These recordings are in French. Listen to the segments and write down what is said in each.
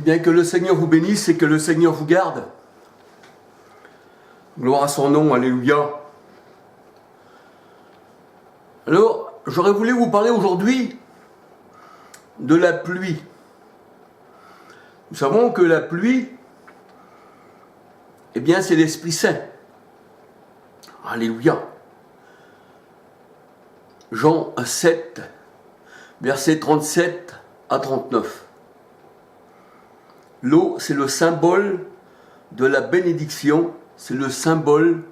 bien, que le Seigneur vous bénisse et que le Seigneur vous garde. Gloire à son nom, alléluia. Alors, j'aurais voulu vous parler aujourd'hui de la pluie. Nous savons que la pluie, eh bien, c'est l'Esprit Saint. Alléluia. Jean 7, versets 37 à 39. L'eau, c'est le symbole de la bénédiction, c'est le symbole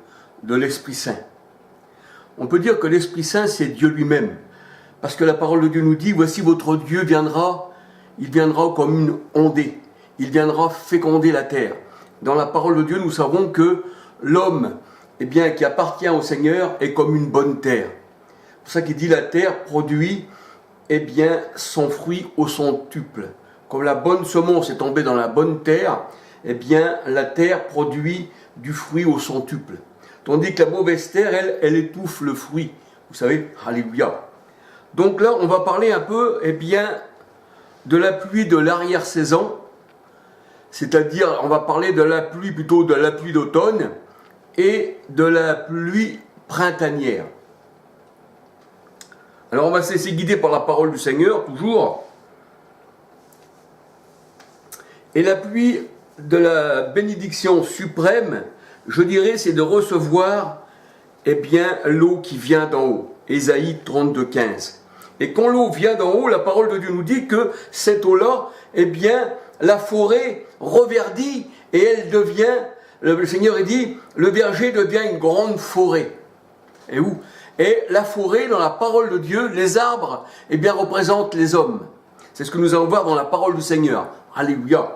de l'Esprit Saint. On peut dire que l'Esprit Saint, c'est Dieu lui-même. Parce que la parole de Dieu nous dit, voici votre Dieu viendra, il viendra comme une ondée. Il viendra féconder la terre. Dans la parole de Dieu, nous savons que l'homme, eh bien, qui appartient au Seigneur est comme une bonne terre. C'est pour ça qu'il dit la terre produit, eh bien, son fruit au centuple. Comme la bonne semence est tombée dans la bonne terre, eh bien, la terre produit du fruit au centuple. Tandis que la mauvaise terre, elle étouffe le fruit. Vous savez, alléluia. Donc là, on va parler un peu, eh bien, de la pluie de l'arrière-saison. C'est-à-dire, on va parler de la pluie, plutôt de la pluie d'automne et de la pluie printanière. Alors, on va se laisser guider par la parole du Seigneur, toujours. Et la pluie de la bénédiction suprême, je dirais, c'est de recevoir, eh bien, l'eau qui vient d'en haut. Ésaïe 32, 15. Et quand l'eau vient d'en haut, la parole de Dieu nous dit que cette eau-là, eh bien, la forêt reverdit et elle devient, le Seigneur a dit, le verger devient une grande forêt. Et où? Et la forêt, dans la parole de Dieu, les arbres, eh bien, représentent les hommes. C'est ce que nous allons voir dans la parole du Seigneur. Alléluia.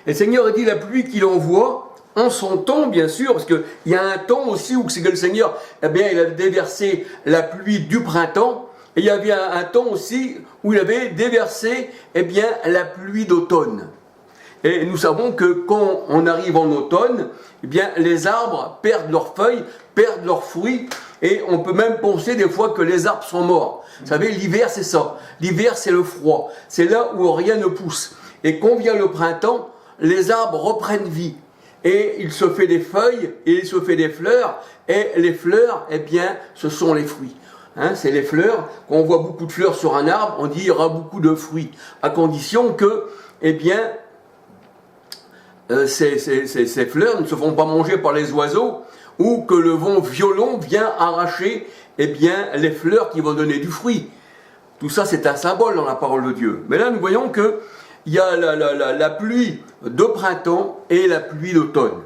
Et le Seigneur a dit la pluie qu'il envoie, en son temps, bien sûr, parce qu'il y a un temps aussi où c'est que le Seigneur, eh bien, il a déversé la pluie du printemps, et il y avait un temps aussi où il avait déversé, eh bien, la pluie d'automne. Et nous savons que quand on arrive en automne, eh bien, les arbres perdent leurs feuilles, perdent leurs fruits, et on peut même penser des fois que les arbres sont morts. Vous savez, l'hiver, c'est ça. L'hiver, c'est le froid. C'est là où rien ne pousse. Et quand vient le printemps, les arbres reprennent vie. Et il se fait des feuilles, et il se fait des fleurs, et les fleurs, eh bien, ce sont les fruits. Hein, c'est les fleurs. Quand on voit beaucoup de fleurs sur un arbre, on dit il y aura beaucoup de fruits, à condition que, eh bien, ces fleurs ne se font pas manger par les oiseaux, ou que le vent violent vient arracher, eh bien, les fleurs qui vont donner du fruit. Tout ça, c'est un symbole dans la parole de Dieu. Mais là, nous voyons que il y a la pluie de printemps et la pluie d'automne.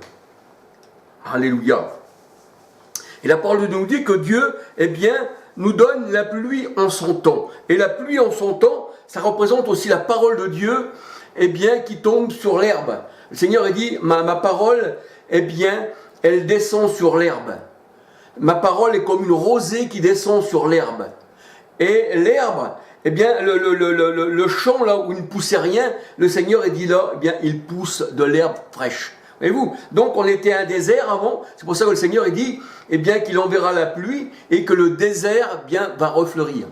Alléluia. Et la parole de Dieu nous dit que Dieu, eh bien, nous donne la pluie en son temps. Et la pluie en son temps, ça représente aussi la parole de Dieu, eh bien, qui tombe sur l'herbe. Le Seigneur a dit, ma parole, eh bien, elle descend sur l'herbe. Ma parole est comme une rosée qui descend sur l'herbe. Et l'herbe, eh bien, le champ là où il ne poussait rien, le Seigneur a dit là, eh bien, il pousse de l'herbe fraîche. Voyez-vous? Donc, on était un désert avant. C'est pour ça que le Seigneur a dit, eh bien, qu'il enverra la pluie et que le désert, eh bien, va refleurir.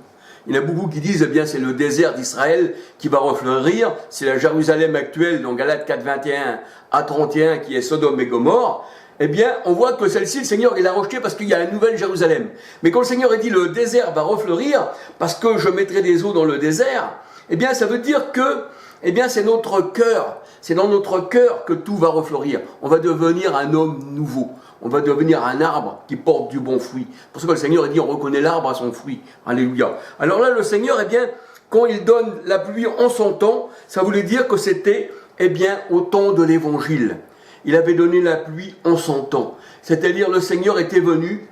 Il y en a beaucoup qui disent, eh bien, c'est le désert d'Israël qui va refleurir. C'est la Jérusalem actuelle, dans Galates 4, 21 à 31, qui est Sodome et Gomorrhe. Eh bien, on voit que celle-ci, le Seigneur, il l'a rejetée parce qu'il y a la nouvelle Jérusalem. Mais quand le Seigneur a dit, le désert va refleurir, parce que je mettrai des eaux dans le désert, eh bien, ça veut dire que, eh bien, c'est notre cœur. C'est dans notre cœur que tout va refleurir. On va devenir un homme nouveau. On va devenir un arbre qui porte du bon fruit. Pour ça que le Seigneur a dit, on reconnaît l'arbre à son fruit. Alléluia. Alors là, le Seigneur, eh bien, quand il donne la pluie en son temps, ça voulait dire que c'était, eh bien, au temps de l'Évangile. Il avait donné la pluie en son temps. C'est-à-dire, le Seigneur était venu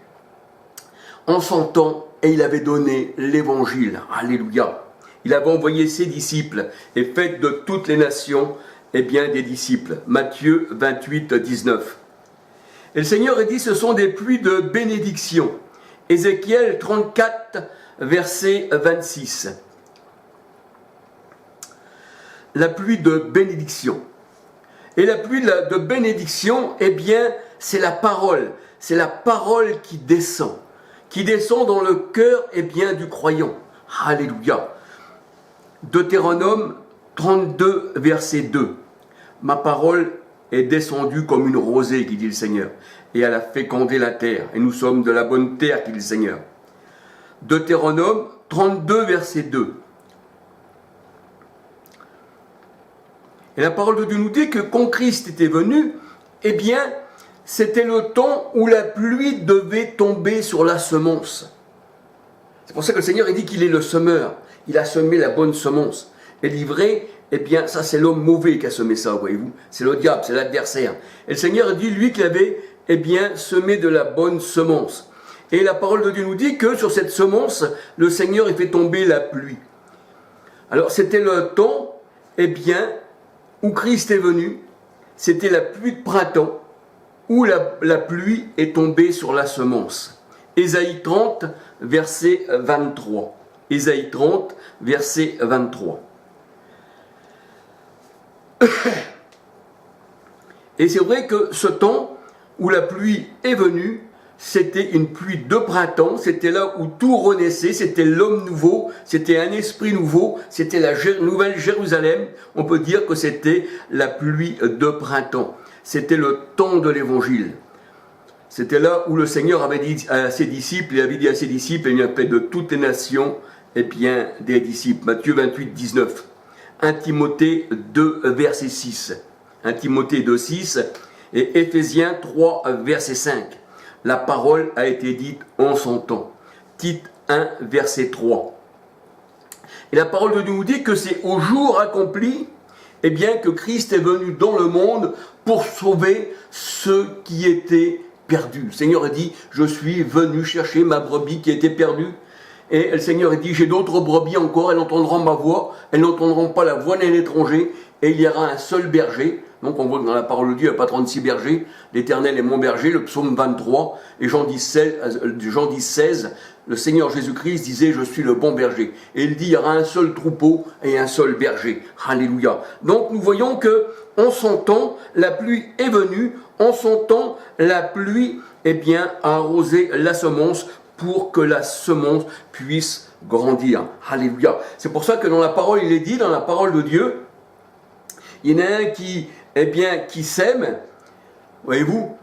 en son temps et il avait donné l'Évangile. Alléluia. Il avait envoyé ses disciples et fait de toutes les nations, eh bien, des disciples. Matthieu 28, 19. Et le Seigneur a dit, ce sont des pluies de bénédiction. Ézéchiel 34, verset 26. La pluie de bénédiction. Et la pluie de bénédiction, eh bien, c'est la parole. C'est la parole qui descend dans le cœur, eh bien, du croyant. Alléluia. Deutéronome 32, verset 2. Ma parole est descendue comme une rosée, qui dit le Seigneur, et elle a fécondé la terre, et nous sommes de la bonne terre, qui dit le Seigneur. Deutéronome 32, verset 2. Et la parole de Dieu nous dit que quand Christ était venu, eh bien, c'était le temps où la pluie devait tomber sur la semence. C'est pour ça que le Seigneur dit qu'il est le semeur. Il a semé la bonne semence. Et livré, eh bien, ça c'est l'homme mauvais qui a semé ça, voyez-vous. C'est le diable, c'est l'adversaire. Et le Seigneur dit, lui, qu'il avait, eh bien, semé de la bonne semence. Et la parole de Dieu nous dit que sur cette semence, le Seigneur il fait tomber la pluie. Alors c'était le temps, eh bien, où Christ est venu. C'était la pluie de printemps, où la pluie est tombée sur la semence. Ésaïe 30, verset 23. Ésaïe 30, verset 23. Et c'est vrai que ce temps où la pluie est venue, c'était une pluie de printemps, c'était là où tout renaissait, c'était l'homme nouveau, c'était un esprit nouveau, c'était la nouvelle Jérusalem. On peut dire que c'était la pluie de printemps. C'était le temps de l'évangile. C'était là où le Seigneur avait dit à ses disciples, il avait dit à ses disciples, il y a fait de toutes les nations, et bien des disciples. Matthieu 28, 19. 1 Timothée 2, verset 6. 1 Timothée 2, 6. Et Éphésiens 3, verset 5. La parole a été dite en son temps. Tite 1, verset 3. Et la parole de Dieu nous dit que c'est au jour accompli, eh bien, que Christ est venu dans le monde pour sauver ceux qui étaient perdus. Le Seigneur a dit, je suis venu chercher ma brebis qui était perdue. Et le Seigneur a dit, j'ai d'autres brebis encore, elles entendront ma voix, elles n'entendront pas la voix d'un étranger, et il y aura un seul berger. Donc on voit que dans la parole de Dieu, il n'y a pas 36 bergers, l'Éternel est mon berger, le psaume 23, et Jean 10, 16, le Seigneur Jésus-Christ disait, je suis le bon berger. Et il dit, il y aura un seul troupeau et un seul berger. Alléluia. Donc nous voyons que, en son temps, la pluie est venue, en son temps, la pluie, eh bien, a arrosé la semence pour que la semence puisse grandir. Alléluia. C'est pour ça que dans la parole, il est dit, dans la parole de Dieu, il y en a un qui, eh bien, qui sème, voyez-vous,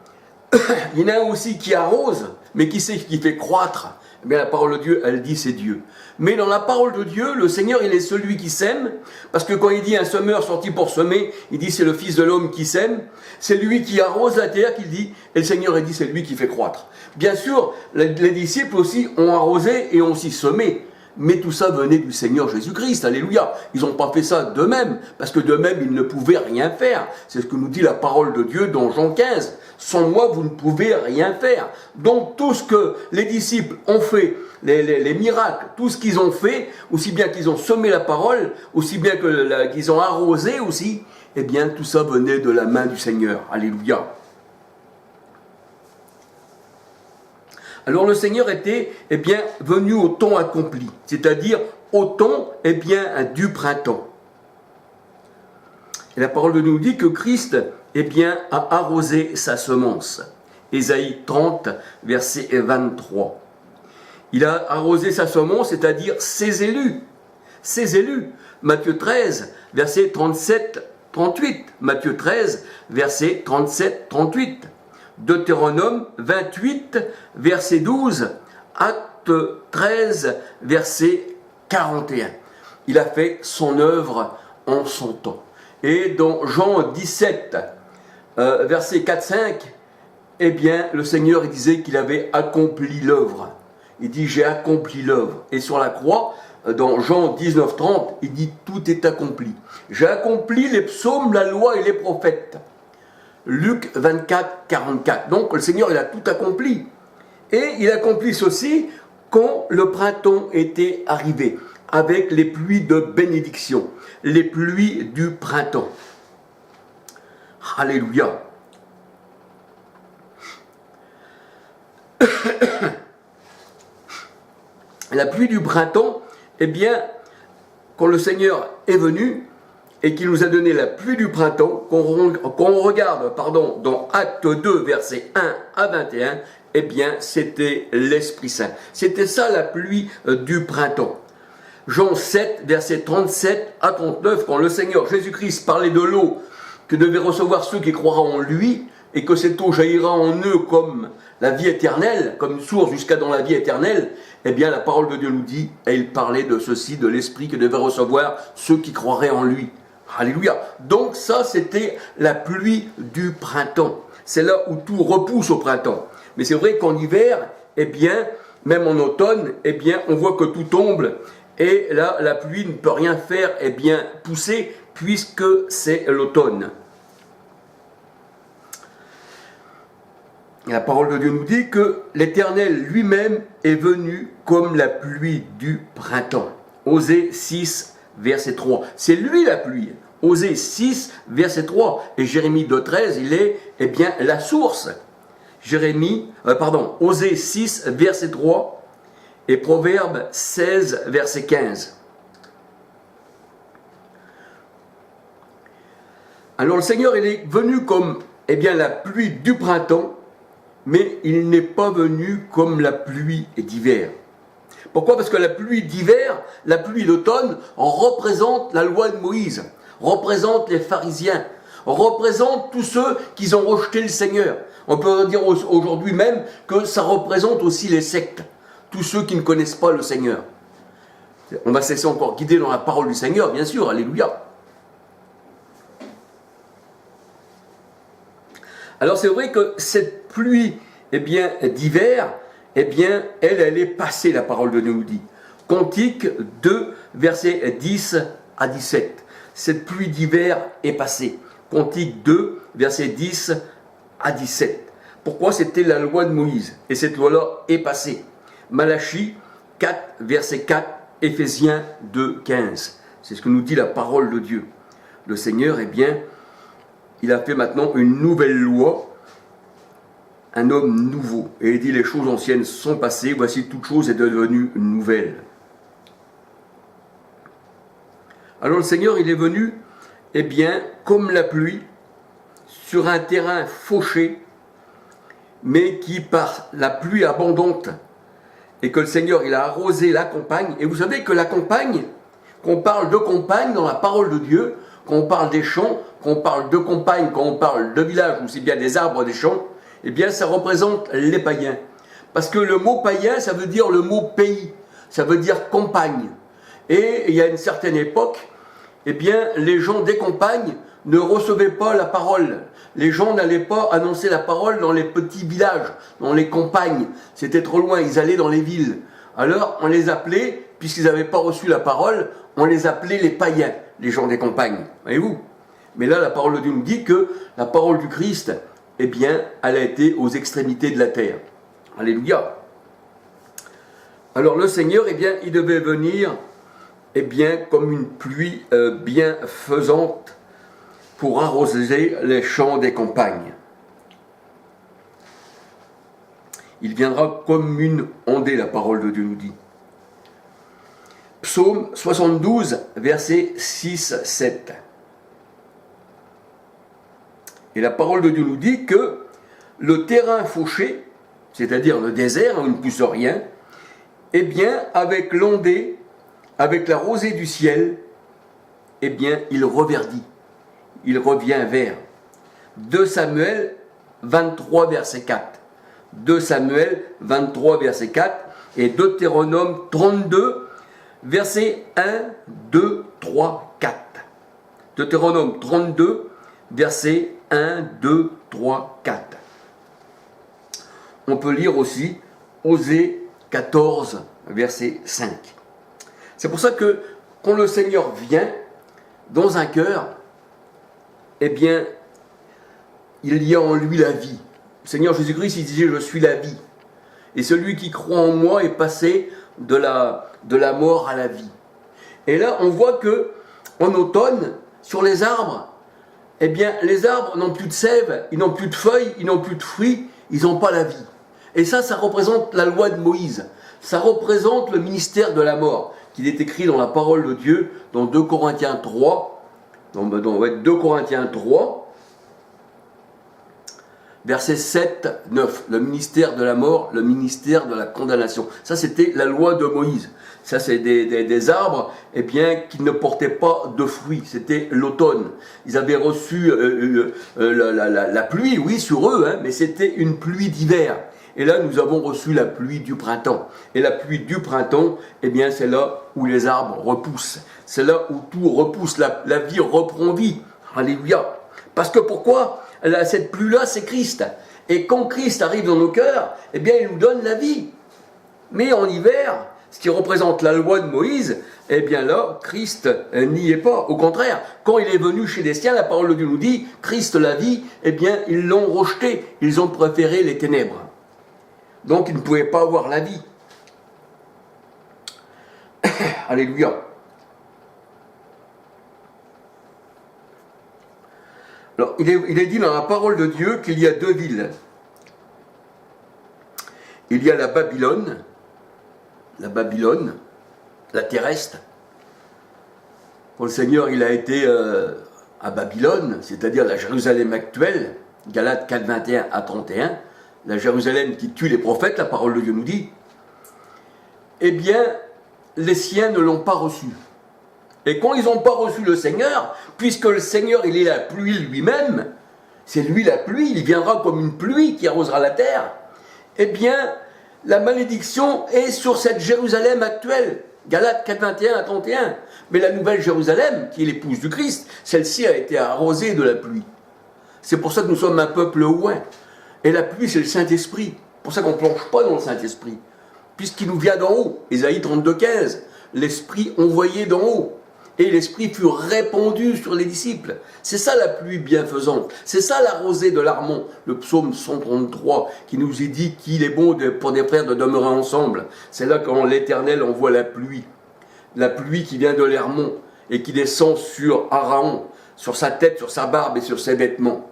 il y en a un aussi qui arrose, mais qui sait qui fait croître. Eh bien, la parole de Dieu, elle dit c'est Dieu. Mais dans la parole de Dieu, le Seigneur, il est celui qui sème, parce que quand il dit un semeur sorti pour semer, il dit c'est le Fils de l'homme qui sème, c'est lui qui arrose la terre, qu'il dit, et le Seigneur, il dit c'est lui qui fait croître. Bien sûr, les disciples aussi ont arrosé et ont aussi semé, mais tout ça venait du Seigneur Jésus-Christ, alléluia. Ils n'ont pas fait ça d'eux-mêmes, parce que d'eux-mêmes, ils ne pouvaient rien faire. C'est ce que nous dit la parole de Dieu dans Jean 15. Sans moi, vous ne pouvez rien faire. Donc tout ce que les disciples ont fait, les miracles, tout ce qu'ils ont fait, aussi bien qu'ils ont semé la parole, aussi bien qu'ils ont arrosé aussi, eh bien tout ça venait de la main du Seigneur, alléluia. Alors le Seigneur était, eh bien, venu au temps accompli, c'est-à-dire au temps, eh bien, du printemps. Et la parole de Dieu nous dit que Christ, eh bien, a arrosé sa semence. Ésaïe 30, verset 23. Il a arrosé sa semence, c'est-à-dire ses élus. Ses élus. Matthieu 13, verset 37, 38. Matthieu 13, verset 37, 38. Deutéronome 28, verset 12, Acte 13, verset 41. Il a fait son œuvre en son temps. Et dans Jean 17, verset 4-5, eh bien, le Seigneur il disait qu'il avait accompli l'œuvre. Il dit, j'ai accompli l'œuvre. Et sur la croix, dans Jean 19-30, il dit, tout est accompli. J'ai accompli les psaumes, la loi et les prophètes. Luc 24, 44. Donc le Seigneur, il a tout accompli. Et il accomplit ceci quand le printemps était arrivé, avec les pluies de bénédiction, les pluies du printemps. Alléluia. La pluie du printemps, eh bien, quand le Seigneur est venu, et qui nous a donné la pluie du printemps, qu'on regarde dans Acte 2, versets 1 à 21, eh bien, c'était l'Esprit Saint. C'était ça la pluie du printemps. Jean 7, versets 37 à 39, quand le Seigneur Jésus-Christ parlait de l'eau que devaient recevoir ceux qui croiront en lui, et que cette eau jaillira en eux comme la vie éternelle, comme une source jusqu'à dans la vie éternelle, eh bien la parole de Dieu nous dit, et il parlait de ceci, de l'esprit que devaient recevoir ceux qui croiraient en lui. Alléluia. Donc ça, c'était la pluie du printemps. C'est là où tout repousse au printemps. Mais c'est vrai qu'en hiver, eh bien, même en automne, eh bien, on voit que tout tombe. Et là, la pluie ne peut rien faire, eh bien, pousser, puisque c'est l'automne. La parole de Dieu nous dit que l'Éternel lui-même est venu comme la pluie du printemps. Osée 6, verset 3. C'est lui la pluie. Osée 6, verset 3. Et Jérémie 2, 13, il est, eh bien, la source. Osée 6, verset 3. Et Proverbe 16, verset 15. Alors le Seigneur, il est venu comme, eh bien, la pluie du printemps, mais il n'est pas venu comme la pluie d'hiver. Pourquoi? Parce que la pluie d'hiver, la pluie d'automne, représente la loi de Moïse, représente les pharisiens, représente tous ceux qui ont rejeté le Seigneur. On peut dire aujourd'hui même que ça représente aussi les sectes, tous ceux qui ne connaissent pas le Seigneur. On va se laisser encore guider dans la parole du Seigneur, bien sûr, alléluia. Alors c'est vrai que cette pluie, eh bien, d'hiver, eh bien, elle est passée, la parole de Dieu nous dit. Cantique 2, versets 10 à 17. Cette pluie d'hiver est passée. Cantique 2, versets 10 à 17. Pourquoi? C'était la loi de Moïse. Et cette loi-là est passée. Malachie 4, verset 4, Éphésiens 2, 15. C'est ce que nous dit la parole de Dieu. Le Seigneur, eh bien, il a fait maintenant une nouvelle loi, un homme nouveau. Et il dit, les choses anciennes sont passées, voici toute chose est devenue nouvelle. Alors le Seigneur, il est venu, eh bien, comme la pluie, sur un terrain fauché, mais qui, par la pluie abondante, et que le Seigneur, il a arrosé la campagne. Et vous savez que la campagne, qu'on parle de campagne dans la parole de Dieu, qu'on parle des champs, qu'on parle de campagne, qu'on parle de village, ou c'est bien des arbres des champs, eh bien ça représente les païens. Parce que le mot païen, ça veut dire le mot pays, ça veut dire campagne. Et il y a une certaine époque, eh bien les gens des campagnes ne recevaient pas la parole. Les gens n'allaient pas annoncer la parole dans les petits villages, dans les campagnes. C'était trop loin, ils allaient dans les villes. Alors on les appelait, puisqu'ils n'avaient pas reçu la parole, on les appelait les païens, les gens des campagnes. Voyez-vous? Mais là, la parole de Dieu nous dit que la parole du Christ, eh bien, elle a été aux extrémités de la terre. Alléluia. Alors le Seigneur, eh bien, il devait venir, eh bien, comme une pluie bienfaisante pour arroser les champs des campagnes. Il viendra comme une ondée, la parole de Dieu nous dit. Psaume 72, versets 6-7. Et la parole de Dieu nous dit que le terrain fauché, c'est-à-dire le désert où il ne pousse rien, eh bien, avec l'ondée, avec la rosée du ciel, eh bien, il reverdit. Il revient vert. 2 Samuel 23, verset 4. 2 Samuel 23, verset 4 et Deutéronome 32, verset 1, 2, 3, 4. Deutéronome 32, verset 1, 2, 3, 4. On peut lire aussi Osée 14, verset 5. C'est pour ça que quand le Seigneur vient dans un cœur, eh bien, il y a en lui la vie. Le Seigneur Jésus-Christ, il disait, je suis la vie. Et celui qui croit en moi est passé de la mort à la vie. Et là, on voit que en automne, sur les arbres, eh bien, les arbres n'ont plus de sève, ils n'ont plus de feuilles, ils n'ont plus de fruits, ils n'ont pas la vie. Et ça représente la loi de Moïse. Ça représente le ministère de la mort, qui est écrit dans la parole de Dieu, dans 2 Corinthiens 3, dans 2 Corinthiens 3, verset 7, 9, le ministère de la mort, le ministère de la condamnation. Ça, c'était la loi de Moïse. Ça, c'est des arbres eh bien, qui ne portaient pas de fruits. C'était l'automne. Ils avaient reçu la pluie, oui, sur eux, hein, mais c'était une pluie d'hiver. Et là, nous avons reçu la pluie du printemps. Et la pluie du printemps, eh bien, c'est là où les arbres repoussent. C'est là où tout repousse. La vie reprend vie. Alléluia. Parce que pourquoi? Cette pluie-là, c'est Christ. Et quand Christ arrive dans nos cœurs, eh bien, il nous donne la vie. Mais en hiver, ce qui représente la loi de Moïse, eh bien là, Christ n'y est pas. Au contraire, quand il est venu chez les siens, la parole de Dieu nous dit, Christ la vie, eh bien, ils l'ont rejeté. Ils ont préféré les ténèbres. Donc, ils ne pouvaient pas avoir la vie. Alléluia. Alors, il est dit dans la parole de Dieu qu'il y a deux villes. Il y a la Babylone, la terrestre. Pour le Seigneur, il a été à Babylone, c'est-à-dire la Jérusalem actuelle, Galates 4, 21 à 31, la Jérusalem qui tue les prophètes, la parole de Dieu nous dit, eh bien, les siens ne l'ont pas reçu. Et quand ils n'ont pas reçu le Seigneur, puisque le Seigneur, il est la pluie lui-même, c'est lui la pluie, il viendra comme une pluie qui arrosera la terre, eh bien, la malédiction est sur cette Jérusalem actuelle. Galates 4, 21 à 31. Mais la nouvelle Jérusalem, qui est l'épouse du Christ, celle-ci a été arrosée de la pluie. C'est pour ça que nous sommes un peuple oint. Et la pluie, c'est le Saint-Esprit. C'est pour ça qu'on ne plonge pas dans le Saint-Esprit. Puisqu'il nous vient d'en haut. Ésaïe 32, 15. L'Esprit envoyé d'en haut. Et l'Esprit fut répandu sur les disciples. C'est ça la pluie bienfaisante. C'est ça la rosée de l'Armon. Le psaume 133 qui nous est dit qu'il est bon pour des frères de demeurer ensemble. C'est là quand l'Éternel envoie la pluie. La pluie qui vient de l'Hermon et qui descend sur Aaron, sur sa tête, sur sa barbe et sur ses vêtements.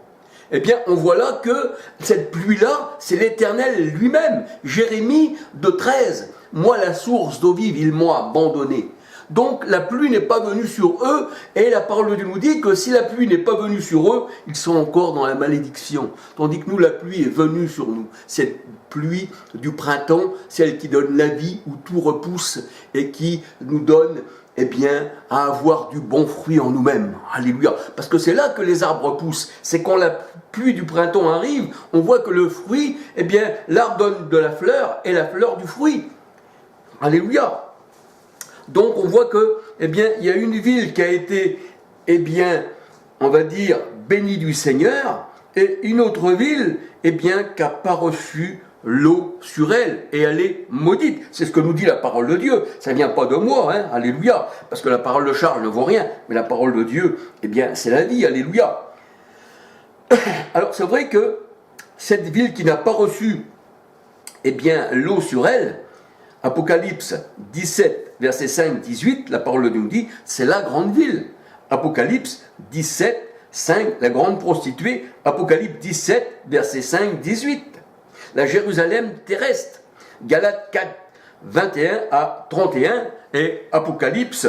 Eh bien, on voit là que cette pluie-là, c'est l'Éternel lui-même. Jérémie 2,13. Moi, la source d'eau vive, ils m'ont abandonné. Donc la pluie n'est pas venue sur eux, et la parole de Dieu nous dit que si la pluie n'est pas venue sur eux, ils sont encore dans la malédiction. Tandis que nous, la pluie est venue sur nous. Cette pluie du printemps, celle qui donne la vie, où tout repousse, et qui nous donne, eh bien, à avoir du bon fruit en nous-mêmes. Alléluia. Parce que c'est là que les arbres poussent. C'est quand la pluie du printemps arrive, on voit que le fruit, eh bien, l'arbre donne de la fleur, et la fleur du fruit. Alléluia. Donc on voit que, eh bien, il y a une ville qui a été, eh bien, on va dire, bénie du Seigneur, et une autre ville, eh bien, qui n'a pas reçu l'eau sur elle, et elle est maudite. C'est ce que nous dit la parole de Dieu. Ça ne vient pas de moi, hein, alléluia, parce que la parole de Charles ne vaut rien, mais la parole de Dieu, eh bien, c'est la vie, alléluia. Alors c'est vrai que cette ville qui n'a pas reçu, eh bien, l'eau sur elle, Apocalypse 17, verset 5, 18, la parole de Dieu nous dit, c'est la grande ville. Apocalypse 17, 5, la grande prostituée. Apocalypse 17, verset 5, 18. La Jérusalem terrestre. Galates 4, 21 à 31 et Apocalypse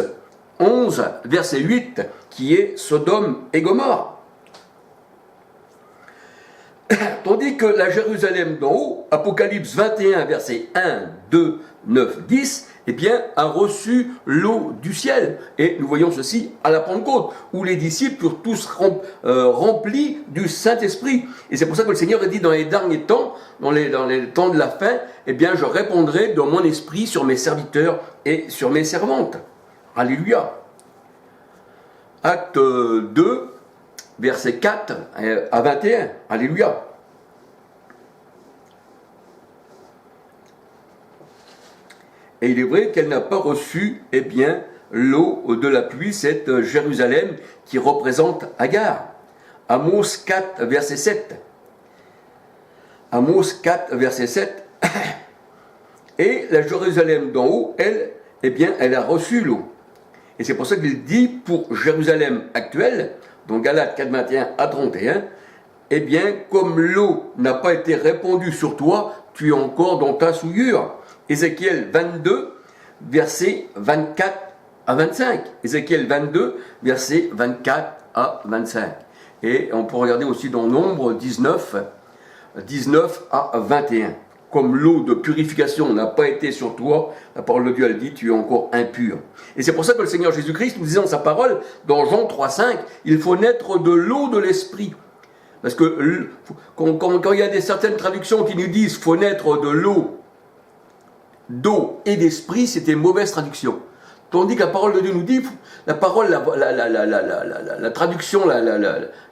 11, verset 8, qui est Sodome et Gomorrhe. Tandis que la Jérusalem d'en haut, Apocalypse 21, verset 1, 2, 9, 10, eh bien, a reçu l'eau du ciel. Et nous voyons ceci à la Pentecôte, où les disciples furent tous remplis du Saint-Esprit. Et c'est pour ça que le Seigneur a dit dans les derniers temps, dans les temps de la fin, eh bien, je répondrai de mon esprit sur mes serviteurs et sur mes servantes. Alléluia. Acte 2, verset 4 à 21. Alléluia. Et il est vrai qu'elle n'a pas reçu, eh bien, l'eau de la pluie, cette Jérusalem qui représente Agar. Amos 4, verset 7. Amos 4, verset 7. Et la Jérusalem d'en haut, elle, eh bien, elle a reçu l'eau. Et c'est pour ça qu'il dit pour Jérusalem actuelle, dans Galates 4, 21 à 31, eh bien, comme l'eau n'a pas été répandue sur toi, tu es encore dans ta souillure. Ézéchiel 22, versets 24 à 25. Ézéchiel 22, versets 24 à 25. Et on peut regarder aussi dans Nombre 19, 19 à 21. Comme l'eau de purification n'a pas été sur toi, la parole de Dieu, elle dit, tu es encore impur. Et c'est pour ça que le Seigneur Jésus-Christ nous disait dans sa parole, dans Jean 3,5, il faut naître de l'eau de l'esprit. Parce que quand il y a certaines traductions qui nous disent faut naître de l'eau, d'eau et d'esprit, c'était une mauvaise traduction. Tandis que la parole de Dieu nous dit, la parole, la traduction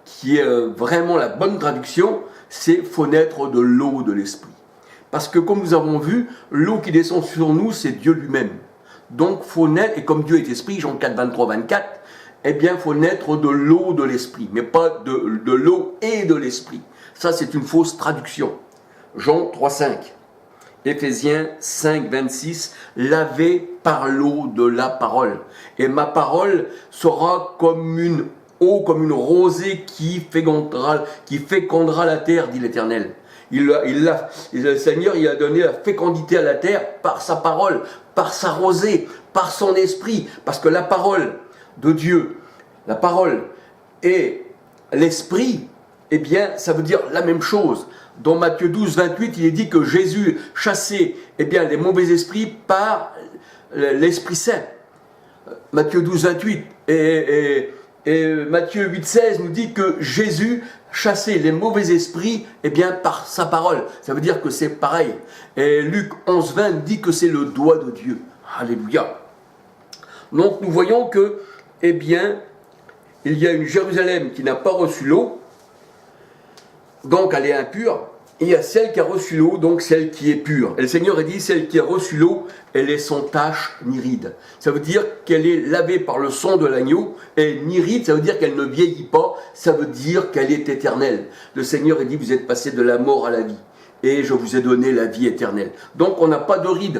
qui est vraiment la bonne traduction, c'est faut naître de l'eau de l'esprit. Parce que comme nous avons vu, l'eau qui descend sur nous, c'est Dieu lui-même. Donc faut naître, et comme Dieu est esprit, Jean 4, 23, 24, eh bien il faut naître de l'eau de l'esprit, mais pas de l'eau et de l'esprit. Ça c'est une fausse traduction. Jean 3, 5. Éphésiens 5, 26, lavé par l'eau de la parole. Et ma parole sera comme une eau, comme une rosée qui fécondera la terre, dit l'Éternel. Le Seigneur il a donné la fécondité à la terre par sa parole, par sa rosée, par son esprit. Parce que la parole de Dieu, la parole et l'esprit, eh bien, ça veut dire la même chose. Dans Matthieu 12, 28, il est dit que Jésus chassait eh bien, les mauvais esprits par l'Esprit Saint. Matthieu 12, 28 et Matthieu 8, 16 nous dit que Jésus chassait les mauvais esprits eh bien, par sa parole. Ça veut dire que c'est pareil. Et Luc 11, 20 dit que c'est le doigt de Dieu. Alléluia. Donc nous voyons que, eh bien, il y a une Jérusalem qui n'a pas reçu l'eau, donc elle est impure, et il y a celle qui a reçu l'eau, donc celle qui est pure. Et le Seigneur a dit, celle qui a reçu l'eau, elle est sans tache ni ride. Ça veut dire qu'elle est lavée par le sang de l'agneau, et ni ride, ça veut dire qu'elle ne vieillit pas, ça veut dire qu'elle est éternelle. Le Seigneur a dit, vous êtes passé de la mort à la vie, et je vous ai donné la vie éternelle. Donc on n'a pas de ride,